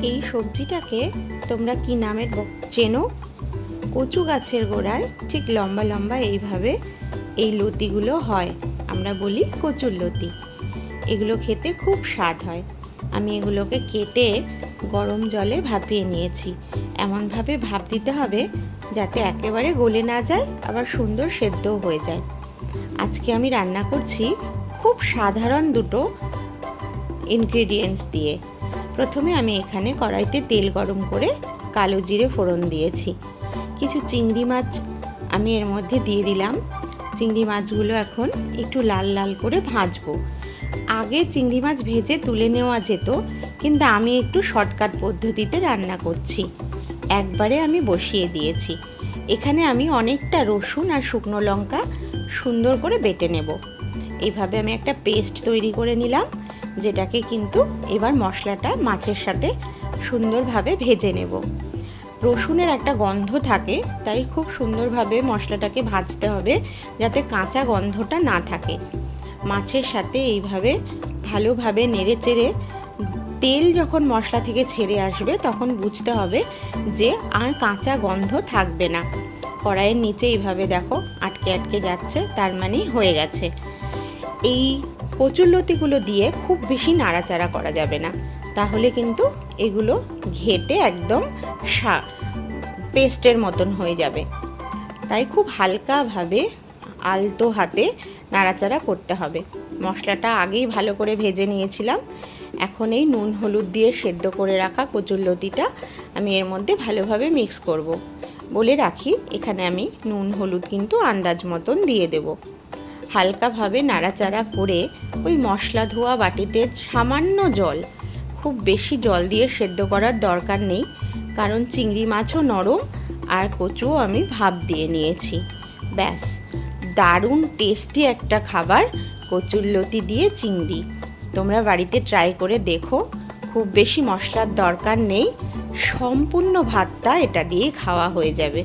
এই সবজিটাকে তোমরা কি নামে চেনো? কচু গাছের গোড়ায় ঠিক লম্বা লম্বা এইভাবে এই লতিগুলো হয়, আমরা বলি কচুর লতি। এগুলো খেতে খুব স্বাদ হয়। আমি এগুলোকে কেটে গরম জলে ভাপিয়ে নিয়েছি। এমনভাবে ভাপ দিতে হবে যাতে একেবারে গলে না যায়, আবার সুন্দর সেদ্ধও হয়ে যায়। আজকে আমি রান্না করছি খুব সাধারণ দুটো ইনগ্রেডিয়েন্টস দিয়ে। প্রথমে আমি এখানে কড়াইতে তেল গরম করে কালো জিরে ফোড়ন দিয়েছি। কিছু চিংড়ি মাছ আমি এর মধ্যে দিয়ে দিলাম। চিংড়ি মাছগুলো এখন একটু লাল লাল করে ভাজবো। আগে চিংড়ি মাছ ভেজে তুলে নেওয়া যেত, কিন্তু আমি একটু শর্টকাট পদ্ধতিতে রান্না করছি। একবারে আমি বসিয়ে দিয়েছি। এখানে আমি অনেকটা রসুন আর শুকনো লঙ্কা সুন্দর করে বেটে নেব। এইভাবে আমি একটা পেস্ট তৈরি করে নিলাম, যেটাকে কিন্তু এবার মশলাটা মাছের সাথে সুন্দরভাবে ভেজে নেব। রসুনের একটা গন্ধ থাকে, তাই খুব সুন্দরভাবে মশলাটাকে ভাজতে হবে যাতে কাঁচা গন্ধটা না থাকে। মাছের সাথে এইভাবে ভালোভাবে নেড়ে চেড়ে তেল যখন মশলা থেকে ছেড়ে আসবে তখন বুঝতে হবে যে আর কাঁচা গন্ধ থাকবে না। কড়াইয়ের নিচে এইভাবে দেখো আটকে আটকে যাচ্ছে, তার মানে হয়ে গেছে। এই কচুরলতিগুলো দিয়ে খুব বেশি নাড়াচাড়া করা যাবে না, তাহলে কিন্তু এগুলো ঘেটে একদম পেস্টের মতন হয়ে যাবে। তাই খুব হালকাভাবে আলতো হাতে নাড়াচাড়া করতে হবে। মশলাটা আগেই ভালো করে ভেজে নিয়েছিলাম। এখন এই নুন হলুদ দিয়ে সেদ্ধ করে রাখা কচুরলতিটা আমি এর মধ্যে ভালোভাবে মিক্স করব। বলে রাখি, এখানে আমি নুন হলুদ কিন্তু আন্দাজ মতন দিয়ে দেব। হালকাভাবে নাড়াচাড়া করে ওই মশলা ধোয়া বাটিতে সামান্য জল, খুব বেশি জল দিয়ে সেদ্ধ করার দরকার নেই, কারণ চিংড়ি মাছও নরম আর কচুও আমি ভাপ দিয়ে নিয়েছি। ব্যাস, দারুণ টেস্টি একটা খাবার কচুরলতি দিয়ে চিংড়ি। তোমরা বাড়িতে ট্রাই করে দেখো। খুব বেশি মশলার দরকার নেই, সম্পূর্ণ ভাতটা এটা দিয়ে খাওয়া হয়ে যাবে।